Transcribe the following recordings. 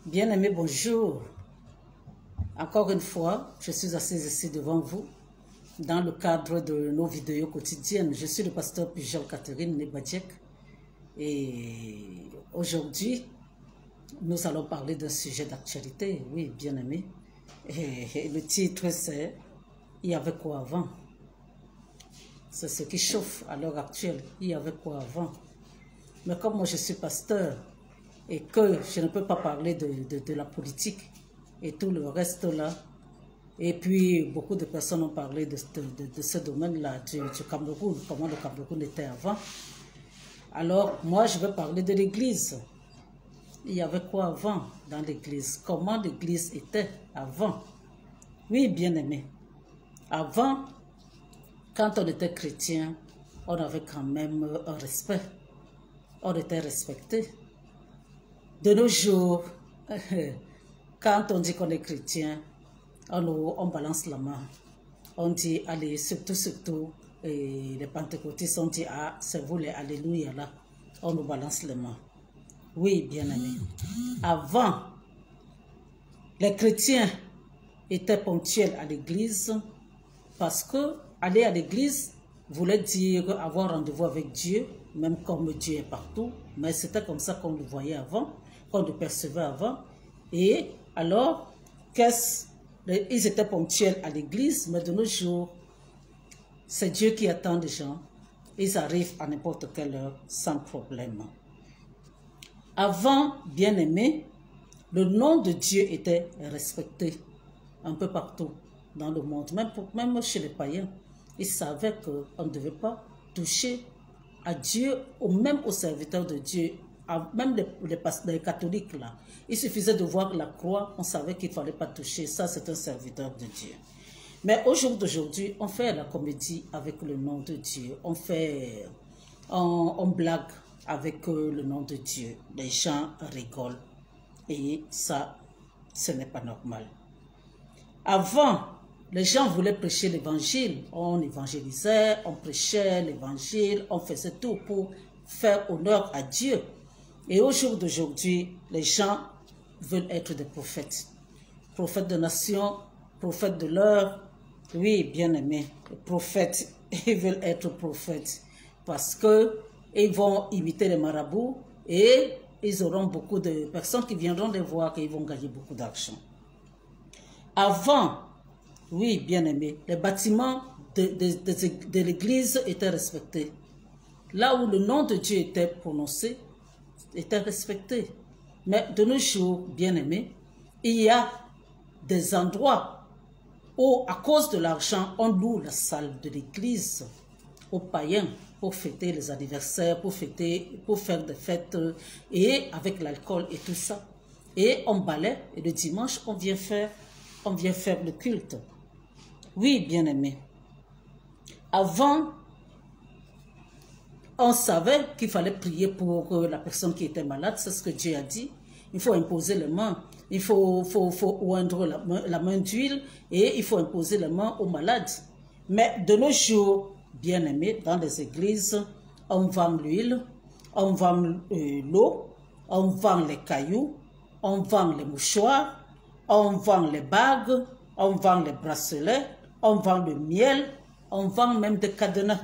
Bien-aimés, bonjour. Encore une fois, je suis assise ici devant vous dans le cadre de nos vidéos quotidiennes. Je suis le pasteur Pujol Catherine Nebadjek et aujourd'hui, nous allons parler d'un sujet d'actualité. Oui, bien-aimés. Et le titre, c'est « Il y avait quoi avant ?» C'est ce qui chauffe à l'heure actuelle. Il y avait quoi avant? Mais comme moi, je suis pasteur, et que je ne peux pas parler de la politique et tout le reste là. Et puis, beaucoup de personnes ont parlé de ce domaine-là, du Cameroun, comment le Cameroun était avant. Alors, moi, je vais parler de l'Église. Il y avait quoi avant dans l'Église? Comment l'Église était avant? Oui, bien-aimé. Avant, quand on était chrétien, on avait quand même un respect. On était respecté. De nos jours, quand on dit qu'on est chrétien, on balance la main. On dit, allez, surtout, et les pentecôtistes ont dit, ah, c'est vous les alléluia là. On nous balance les mains. Oui, bien-aimé. Avant, les chrétiens étaient ponctuels à l'église parce que aller à l'église voulait dire avoir rendez-vous avec Dieu, même comme Dieu est partout. Mais c'était comme ça qu'on le voyait avant, qu'on le percevait avant. Et alors, ils étaient ponctuels à l'église, mais de nos jours, c'est Dieu qui attend les gens. Ils arrivent à n'importe quelle heure sans problème. Avant, bien-aimé, le nom de Dieu était respecté un peu partout dans le monde, même chez les païens. Ils savaient qu'on ne devait pas toucher à Dieu, ou même aux serviteurs de Dieu, même les catholiques là. Il suffisait de voir la croix, on savait qu'il ne fallait pas toucher. Ça, c'est un serviteur de Dieu. Mais au jour d'aujourd'hui, on fait la comédie avec le nom de Dieu. On blague avec le nom de Dieu. Les gens rigolent. Et ça, ce n'est pas normal. Avant, les gens voulaient prêcher l'évangile. On évangélisait, on prêchait l'évangile, on faisait tout pour faire honneur à Dieu. Et au jour d'aujourd'hui, les gens veulent être des prophètes. Prophètes de nation, prophètes de l'heure. Oui, bien-aimés, les prophètes, ils veulent être prophètes parce qu'ils vont imiter les marabouts et ils auront beaucoup de personnes qui viendront les voir et ils vont gagner beaucoup d'argent. Avant, oui, bien-aimés, les bâtiments de l'église étaient respectés. Là où le nom de Dieu était prononcé, était respecté. Mais de nos jours, bien-aimés, il y a des endroits où, à cause de l'argent, on loue la salle de l'église aux païens pour fêter les anniversaires, pour faire des fêtes, et avec l'alcool et tout ça. Et on balaie, et le dimanche, on vient faire le culte. Oui, bien-aimés. Avant, on savait qu'il fallait prier pour la personne qui était malade. C'est ce que Dieu a dit. Il faut imposer les mains. Il faut oindre la main d'huile et il faut imposer les mains aux malades. Mais de nos jours, bien-aimés, dans les églises, on vend l'huile, on vend l'eau, on vend les cailloux, on vend les mouchoirs, on vend les bagues, on vend les bracelets, on vend le miel, on vend même des cadenas.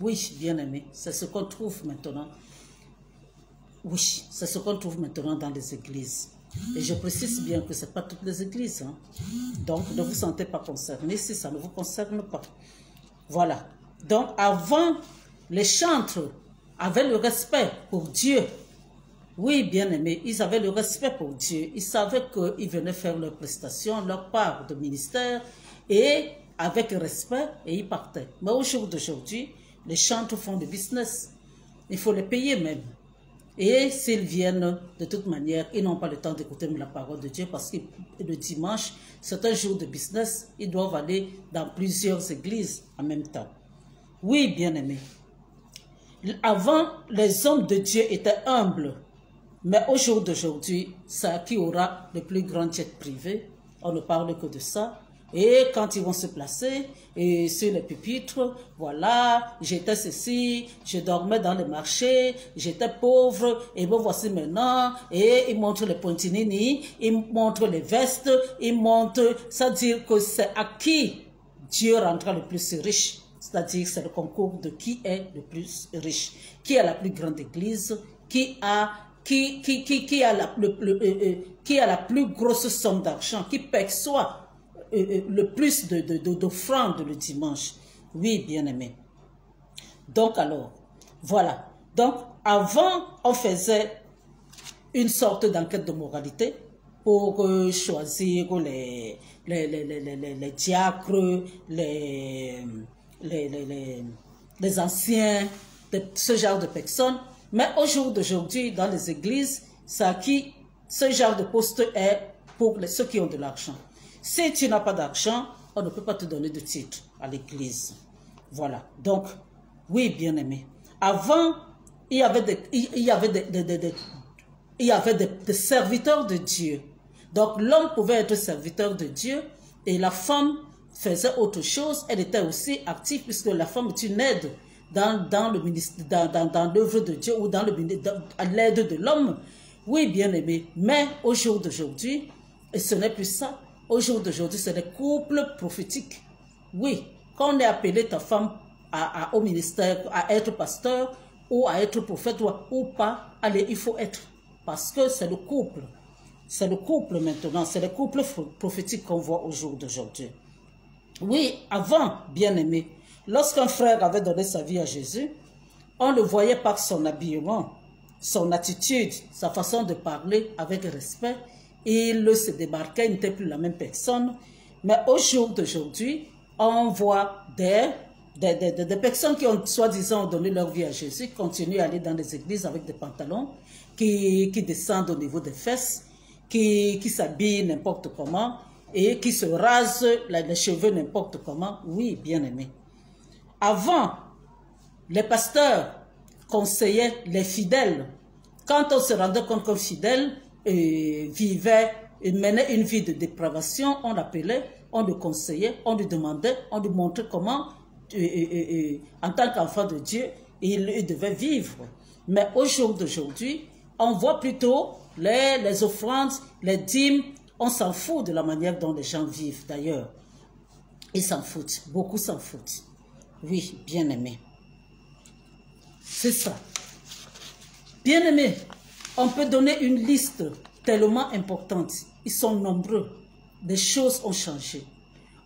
Oui, bien-aimé, c'est ce qu'on trouve maintenant. Oui, c'est ce qu'on trouve maintenant dans les églises. Et je précise bien que ce n'est pas toutes les églises. Hein. Donc, ne vous sentez pas concerné si ça ne vous concerne pas. Voilà. Donc, avant, les chantres avaient le respect pour Dieu. Oui, bien-aimés, ils avaient le respect pour Dieu. Ils savaient qu'ils venaient faire leur prestation, leur part de ministère, et avec respect, et ils partaient. Mais au jour d'aujourd'hui, les chantres font du business. Il faut les payer même. Et s'ils viennent, de toute manière, ils n'ont pas le temps d'écouter la parole de Dieu parce que le dimanche, c'est un jour de business. Ils doivent aller dans plusieurs églises en même temps. Oui, bien-aimés. Avant, les hommes de Dieu étaient humbles. Mais au jour d'aujourd'hui, c'est qui aura le plus grand jet privé. On ne parle que de ça. Et quand ils vont se placer et sur les pupitres, voilà, j'étais ceci, je dormais dans les marchés, j'étais pauvre, et bon voici maintenant, et ils montrent les pontinini, ils montrent les vestes, ils montrent, c'est-à-dire que c'est à qui Dieu rendra le plus riche. C'est-à-dire c'est le concours de qui est le plus riche, qui a la plus grande église, qui a la plus grosse somme d'argent, qui perçoit le plus d'offrandes le dimanche. Oui, bien-aimé. Donc alors, voilà. Donc, avant, on faisait une sorte d'enquête de moralité pour choisir les diacres, les anciens, ce genre de personnes. Mais au jour d'aujourd'hui, dans les églises, ce genre de poste est pour ceux qui ont de l'argent. Si tu n'as pas d'argent, on ne peut pas te donner de titre à l'église. Voilà. Donc, oui, bien-aimé. Avant, il y avait des serviteurs de Dieu. Donc, l'homme pouvait être serviteur de Dieu et la femme faisait autre chose. Elle était aussi active puisque la femme est une aide dans l'œuvre de Dieu ou à l'aide de l'homme. Oui, bien-aimé. Mais au jour d'aujourd'hui, et ce n'est plus ça. Au jour d'aujourd'hui, c'est des couples prophétiques. Oui, quand on est appelé ta femme au ministère, à être pasteur ou à être prophète ou pas, allez, il faut être. Parce que c'est le couple. C'est le couple maintenant. C'est le couple prophétique qu'on voit au jour d'aujourd'hui. Oui, avant, bien-aimé, lorsqu'un frère avait donné sa vie à Jésus, on le voyait par son habillement, son attitude, sa façon de parler avec respect. Il se démarquait, il n'était plus la même personne. Mais au jour d'aujourd'hui, on voit des personnes qui ont soi-disant donné leur vie à Jésus, continuent à aller dans les églises avec des pantalons qui descendent au niveau des fesses, qui s'habillent n'importe comment et qui se rasent les cheveux n'importe comment. Oui, bien aimé. Avant, les pasteurs conseillaient les fidèles. Quand on se rendait compte qu'un fidèle menait une vie de dépravation, on l'appelait, on le conseillait, on lui demandait, on lui montrait comment, en tant qu'enfant de Dieu, il devait vivre. Mais au jour d'aujourd'hui, on voit plutôt les offrandes, les dîmes, on s'en fout de la manière dont les gens vivent d'ailleurs. Ils s'en foutent, beaucoup s'en foutent. Oui, bien aimé. C'est ça. Bien aimé. On peut donner une liste tellement importante. Ils sont nombreux. Des choses ont changé.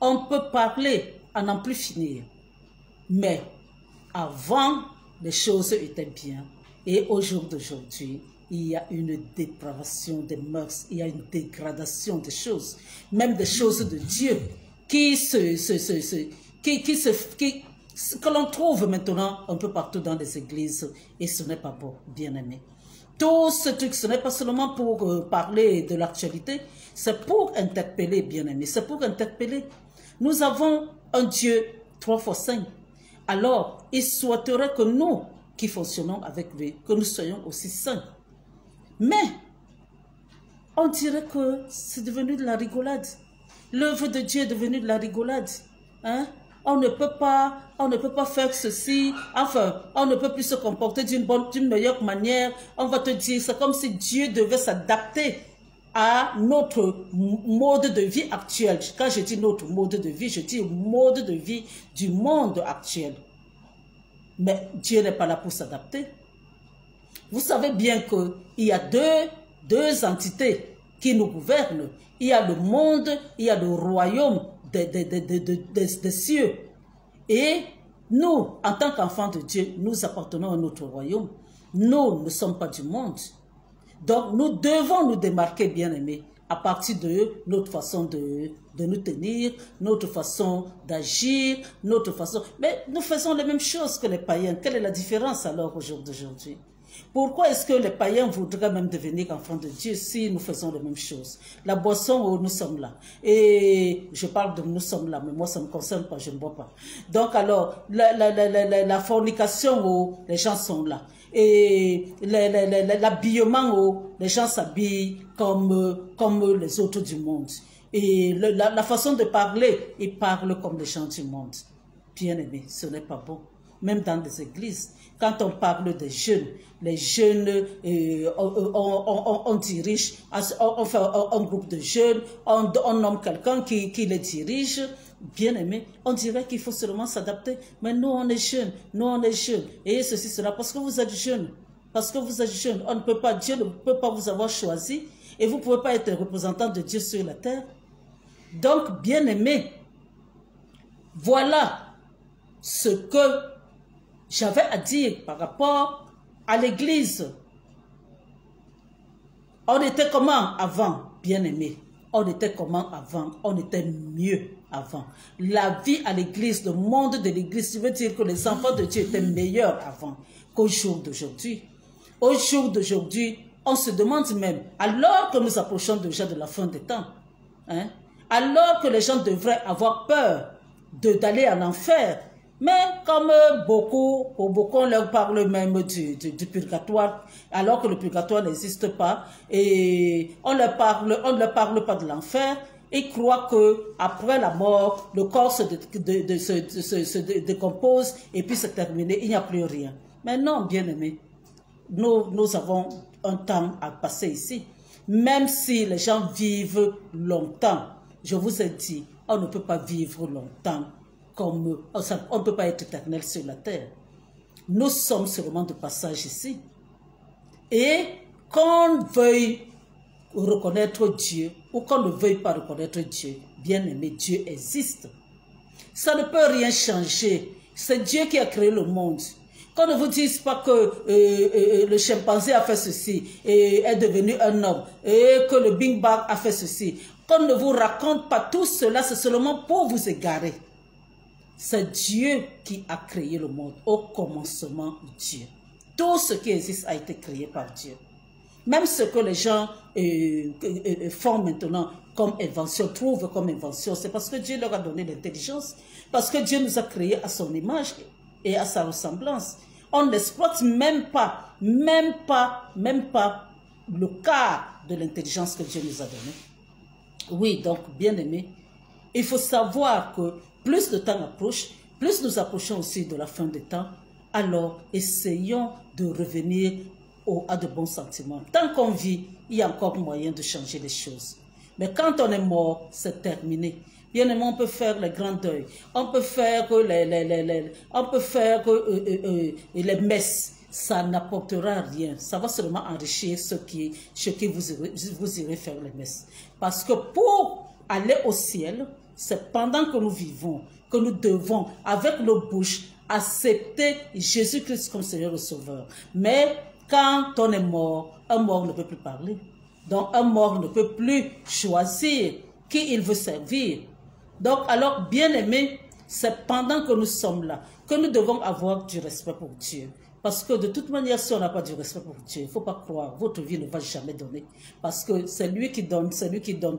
On peut parler à n'en plus finir. Mais avant, les choses étaient bien. Et au jour d'aujourd'hui, il y a une dépravation des mœurs. Il y a une dégradation des choses. Même des choses de Dieu que l'on trouve maintenant un peu partout dans les églises. Et ce n'est pas bon, bien aimé. Tout ce truc, ce n'est pas seulement pour parler de l'actualité, c'est pour interpeller, bien-aimés, c'est pour interpeller. Nous avons un Dieu 3 fois 5. Alors, il souhaiterait que nous, qui fonctionnons avec lui, que nous soyons aussi saints. Mais, on dirait que c'est devenu de la rigolade. L'œuvre de Dieu est devenue de la rigolade. Hein? On ne peut pas faire ceci, enfin, on ne peut plus se comporter d'une meilleure manière. On va te dire, c'est comme si Dieu devait s'adapter à notre mode de vie actuel. Quand je dis notre mode de vie, je dis mode de vie du monde actuel. Mais Dieu n'est pas là pour s'adapter. Vous savez bien qu'il y a deux entités qui nous gouvernent. Il y a le monde, il y a le royaume des cieux. Et nous, en tant qu'enfants de Dieu, nous appartenons à notre royaume. Nous ne sommes pas du monde. Donc, nous devons nous démarquer, bien-aimés, à partir de notre façon de nous tenir, notre façon d'agir, notre façon... Mais nous faisons les mêmes choses que les païens. Quelle est la différence alors au jour d'aujourd'hui? Pourquoi est-ce que les païens voudraient même devenir enfants de Dieu si nous faisons les mêmes choses? La boisson, oh, nous sommes là. Et je parle de nous sommes là, mais moi ça ne me concerne pas, je ne bois pas. Donc alors, la fornication, oh, les gens sont là. Et l'habillement, oh, les gens s'habillent comme les autres du monde. Et la façon de parler, ils parlent comme les gens du monde. Bien aimé, ce n'est pas bon. Même dans des églises, quand on parle des jeunes, les jeunes, on dirige, on fait un groupe de jeunes, on nomme quelqu'un qui les dirige. Bien aimé, on dirait qu'il faut seulement s'adapter. Mais nous, on est jeunes, et ceci, cela, parce que vous êtes jeunes. Parce que vous êtes jeunes, on ne peut pas, Dieu ne peut pas vous avoir choisi, et vous ne pouvez pas être représentant de Dieu sur la terre. Donc, bien aimé, voilà ce que j'avais à dire par rapport à l'église. On était comment avant, bien aimé? On était comment avant? On était mieux avant. La vie à l'église, le monde de l'église, ça veut dire que les enfants de Dieu étaient meilleurs avant qu'au jour d'aujourd'hui. Au jour d'aujourd'hui, on se demande même, alors que nous approchons déjà de la fin des temps, hein, alors que les gens devraient avoir peur d'aller en enfer, mais comme beaucoup on leur parle même du purgatoire, alors que le purgatoire n'existe pas, et on ne leur parle pas de l'enfer. Ils croient que après la mort, le corps se décompose et puis c'est terminé, il n'y a plus rien. Mais non, bien aimé, nous avons un temps à passer ici. Même si les gens vivent longtemps, je vous ai dit, on ne peut pas vivre longtemps. On ne peut pas être éternel sur la terre. Nous sommes seulement de passage ici. Et qu'on veuille reconnaître Dieu ou qu'on ne veuille pas reconnaître Dieu, bien aimé, Dieu existe. Ça ne peut rien changer. C'est Dieu qui a créé le monde. Qu'on ne vous dise pas que le chimpanzé a fait ceci et est devenu un homme, et que le Big Bang a fait ceci. Qu'on ne vous raconte pas tout cela, c'est seulement pour vous égarer. C'est Dieu qui a créé le monde. Au commencement, Dieu. Tout ce qui existe a été créé par Dieu. Même ce que les gens font maintenant comme invention, trouvent comme invention, c'est parce que Dieu leur a donné l'intelligence. Parce que Dieu nous a créés à son image et à sa ressemblance. On n'exploite même pas le quart de l'intelligence que Dieu nous a donnée. Oui, donc, bien aimé, il faut savoir que plus le temps approche, plus nous approchons aussi de la fin des temps, alors essayons de revenir à de bons sentiments. Tant qu'on vit, il y a encore moyen de changer les choses. Mais quand on est mort, c'est terminé. Bien aimé, on peut faire les grands deuils, on peut faire les messes. Ça n'apportera rien. Ça va seulement enrichir ce qui vous irez faire les messes. Parce que pour aller au ciel, c'est pendant que nous vivons, que nous devons, avec nos bouches, accepter Jésus-Christ comme Seigneur et Sauveur. Mais quand on est mort, un mort ne peut plus parler. Donc un mort ne peut plus choisir qui il veut servir. Donc alors, bien aimé, c'est pendant que nous sommes là, que nous devons avoir du respect pour Dieu. Parce que de toute manière, si on n'a pas du respect pour Dieu, il ne faut pas croire, votre vie ne va jamais donner. Parce que c'est lui qui donne,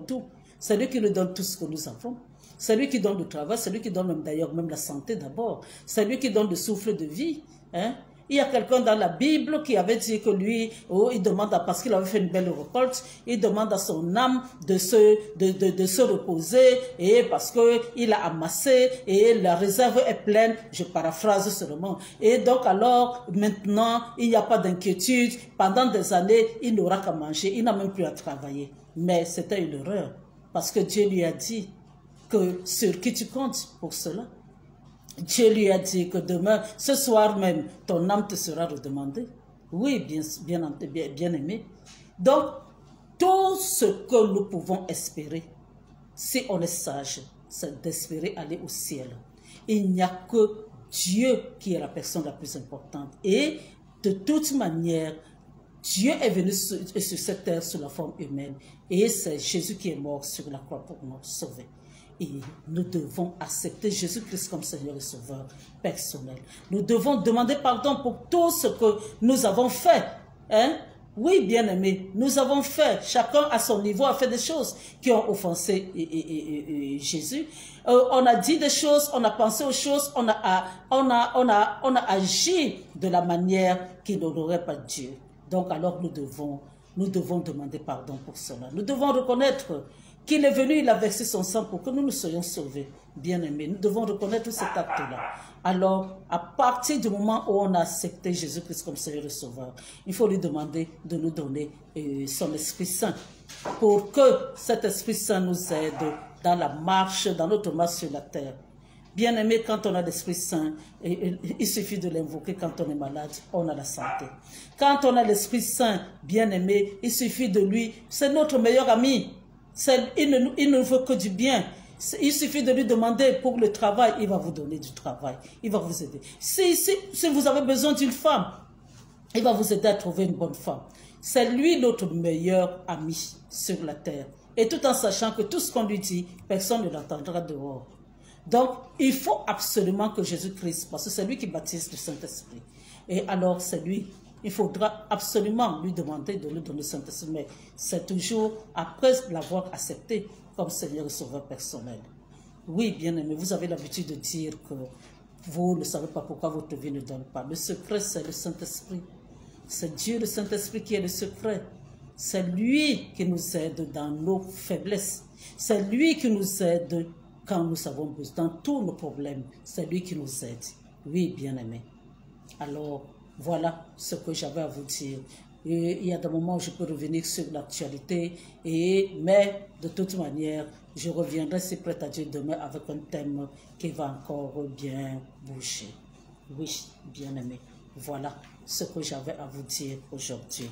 tout. C'est lui qui nous donne tout ce que nous avons. C'est lui qui donne le travail, c'est lui qui donne d'ailleurs même la santé d'abord. C'est lui qui donne le souffle de vie. Hein? Il y a quelqu'un dans la Bible qui avait dit que lui, il demande, parce qu'il avait fait une belle récolte, il demande à son âme de se reposer, et parce qu'il a amassé, et la réserve est pleine, je paraphrase seulement. Et donc alors, maintenant, il n'y a pas d'inquiétude, pendant des années, il n'aura qu'à manger, il n'a même plus à travailler. Mais c'était une erreur, parce que Dieu lui a dit que sur qui tu comptes pour cela. Dieu lui a dit que demain, ce soir même, ton âme te sera redemandée. Oui, bien aimé. Donc, tout ce que nous pouvons espérer, si on est sage, c'est d'espérer aller au ciel. Il n'y a que Dieu qui est la personne la plus importante. Et de toute manière, Dieu est venu sur cette terre sous la forme humaine. Et c'est Jésus qui est mort sur la croix pour nous sauver. Et nous devons accepter Jésus-Christ comme Seigneur et Sauveur personnel. Nous devons demander pardon pour tout ce que nous avons fait. Hein? Oui, bien-aimés, nous avons fait, chacun à son niveau a fait des choses qui ont offensé Jésus. On a dit des choses, on a pensé aux choses, on a agi de la manière qui n'honorait pas Dieu. Donc alors nous devons nous devons demander pardon pour cela. Nous devons reconnaître qu'il est venu, il a versé son sang pour que nous nous soyons sauvés. Bien-aimés, nous devons reconnaître cet acte-là. Alors, à partir du moment où on a accepté Jésus-Christ comme Seigneur et Sauveur, il faut lui demander de nous donner son Esprit Saint pour que cet Esprit Saint nous aide dans la marche, dans notre marche sur la terre. Bien-aimé, quand on a l'Esprit Saint, il suffit de l'invoquer quand on est malade, on a la santé. Quand on a l'Esprit Saint, bien-aimé, il suffit de lui, c'est notre meilleur ami. Il ne veut que du bien. Il suffit de lui demander pour le travail, il va vous donner du travail, il va vous aider. Si vous avez besoin d'une femme, il va vous aider à trouver une bonne femme. C'est lui notre meilleur ami sur la terre. Et tout en sachant que tout ce qu'on lui dit, personne ne l'entendra dehors. Donc, il faut absolument que Jésus-Christ, parce que c'est lui qui baptise le Saint-Esprit. Et alors, c'est lui, il faudra absolument lui demander de nous donner le Saint-Esprit. Mais c'est toujours après l'avoir accepté comme Seigneur et Sauveur personnel. Oui, bien-aimé, vous avez l'habitude de dire que vous ne savez pas pourquoi votre vie ne donne pas. Le secret, c'est le Saint-Esprit. C'est Dieu, le Saint-Esprit, qui est le secret. C'est lui qui nous aide dans nos faiblesses. C'est lui qui nous aide quand nous avons besoin, dans tous nos problèmes. C'est lui qui nous aide. Oui, bien-aimé. Alors, voilà ce que j'avais à vous dire. Et il y a des moments où je peux revenir sur l'actualité, mais de toute manière, je reviendrai si prêt à Dieu demain avec un thème qui va encore bien bouger. Oui, bien-aimé. Voilà ce que j'avais à vous dire aujourd'hui.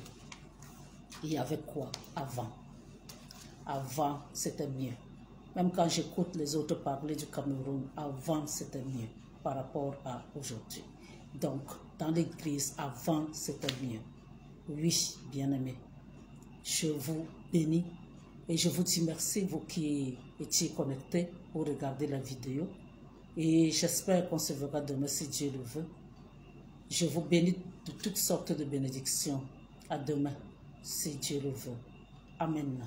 Il y avait quoi avant? Avant, c'était mieux. Même quand j'écoute les autres parler du Cameroun, avant, c'était mieux par rapport à aujourd'hui. Donc, dans l'église, avant, c'était mieux. Oui, bien-aimés, je vous bénis et je vous dis merci, vous qui étiez connectés pour regarder la vidéo. Et j'espère qu'on se verra demain si Dieu le veut. Je vous bénis de toutes sortes de bénédictions. À demain, si Dieu le veut. Amen.